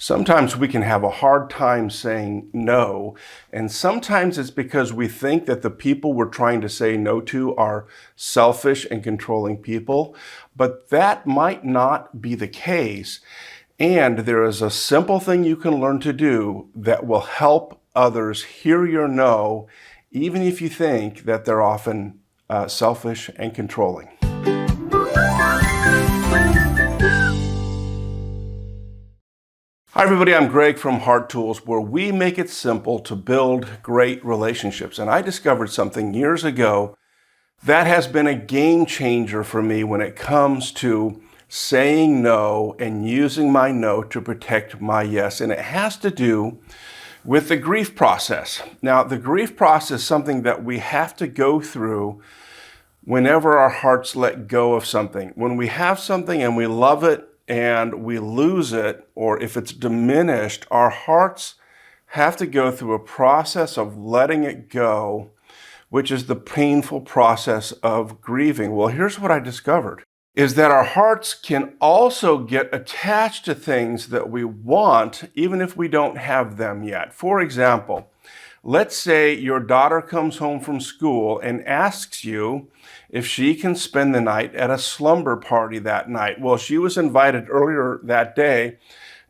Sometimes we can have a hard time saying no, and sometimes it's because we think that the people we're trying to say no to are selfish and controlling people, but that might not be the case. And there is a simple thing you can learn to do that will help others hear your no, even if you think that they're often selfish and controlling. Hi everybody, I'm Greg from Heart Tools, where we make it simple to build great relationships. And I discovered something years ago that has been a game changer for me when it comes to saying no and using my no to protect my yes. And it has to do with the grief process. Now, the grief process is something that we have to go through whenever our hearts let go of something. When we have something and we love it, and we lose it, or if it's diminished, our hearts have to go through a process of letting it go, which is the painful process of grieving. Well, here's what I discovered, is that our hearts can also get attached to things that we want, even if we don't have them yet. For example, let's say your daughter comes home from school and asks you if she can spend the night at a slumber party that night. Well, she was invited earlier that day,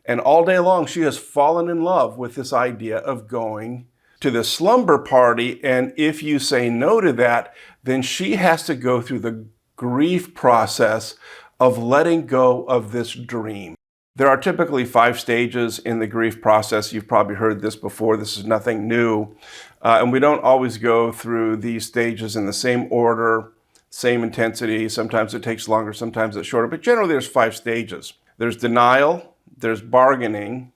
and all day long she has fallen in love with this idea of going to the slumber party. And if you say no to that, then she has to go through the grief process of letting go of this dream. There are typically 5 stages in the grief process. You've probably heard this before. This is nothing new. And we don't always go through these stages in the same order, same intensity. Sometimes it takes longer, sometimes it's shorter. But generally, there's 5 stages. There's denial, there's bargaining,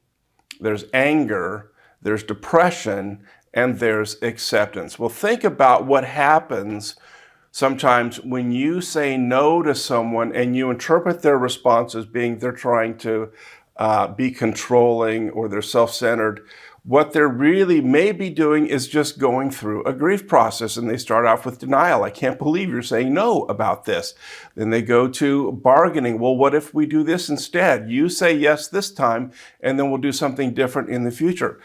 there's anger, there's depression, and there's acceptance. Well, think about what happens sometimes when you say no to someone and you interpret their response as being they're trying to be controlling or they're self-centered. What they're really maybe doing is just going through a grief process, and they start off with denial. I can't believe you're saying no about this. Then they go to bargaining. Well, what if we do this instead? You say yes this time, and then we'll do something different in the future.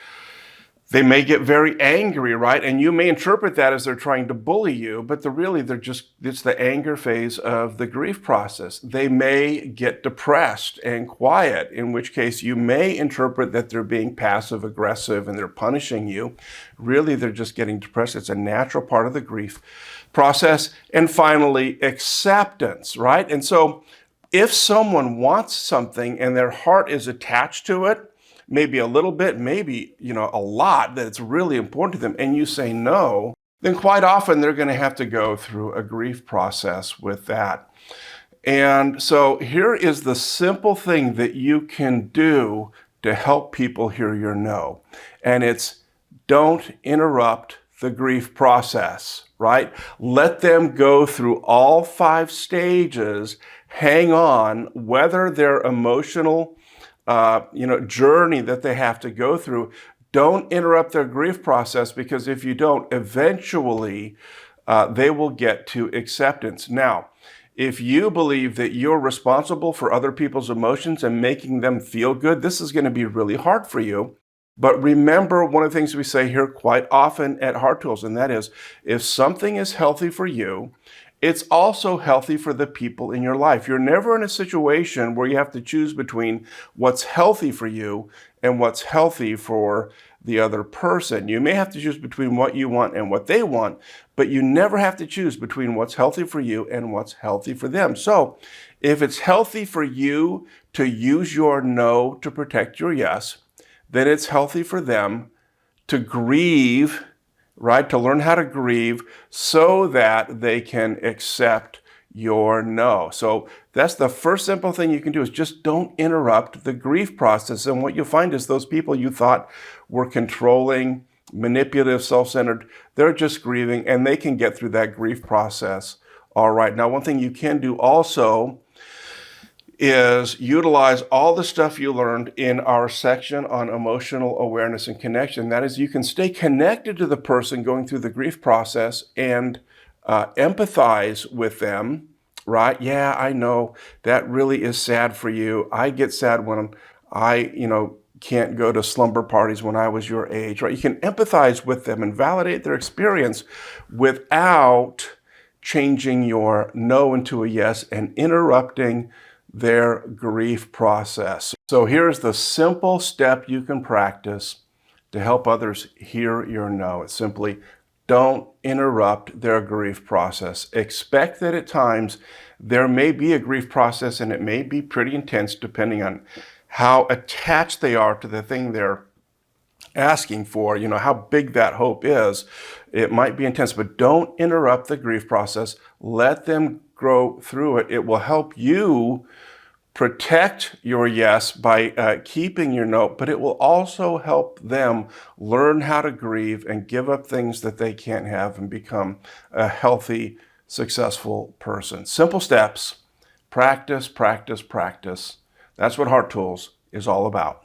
They may get very angry, right? And you may interpret that as they're trying to bully you, but it's the anger phase of the grief process. They may get depressed and quiet, in which case you may interpret that they're being passive aggressive and they're punishing you. Really, they're just getting depressed. It's a natural part of the grief process. And finally, acceptance, right? And so if someone wants something and their heart is attached to it, maybe a little bit, maybe, a lot, that it's really important to them, and you say no, then quite often they're going to have to go through a grief process with that. And so here is the simple thing that you can do to help people hear your no. And it's don't interrupt the grief process, right? Let them go through all 5 stages. Hang on, whether their emotional journey that they have to go through. Don't interrupt their grief process, because if you don't, eventually they will get to acceptance. Now, if you believe that you're responsible for other people's emotions and making them feel good, this is going to be really hard for you. But remember, one of the things we say here quite often at Heart Tools, and that is, if something is healthy for you, it's also healthy for the people in your life. You're never in a situation where you have to choose between what's healthy for you and what's healthy for the other person. You may have to choose between what you want and what they want, but you never have to choose between what's healthy for you and what's healthy for them. So if it's healthy for you to use your no to protect your yes, then it's healthy for them to grieve, right? To learn how to grieve so that they can accept your no. So that's the first simple thing you can do, is just don't interrupt the grief process. And what you'll find is those people you thought were controlling, manipulative, self-centered, they're just grieving, and they can get through that grief process all right. Now, one thing you can do also is utilize all the stuff you learned in our section on emotional awareness and connection. That is, you can stay connected to the person going through the grief process and empathize with them, right? Yeah, I know that really is sad for you. I get sad when I, can't go to slumber parties when I was your age, right? You can empathize with them and validate their experience without changing your no into a yes and interrupting their grief process. So here's the simple step you can practice to help others hear your no. It's simply don't interrupt their grief process. Expect that at times there may be a grief process and it may be pretty intense depending on how attached they are to the thing they're asking for, how big that hope is. It might be intense, but don't interrupt the grief process. Let them grow through it. It will help you protect your yes by keeping your no, but it will also help them learn how to grieve and give up things that they can't have and become a healthy, successful person. Simple steps, practice, practice, practice. That's what Heart Tools is all about.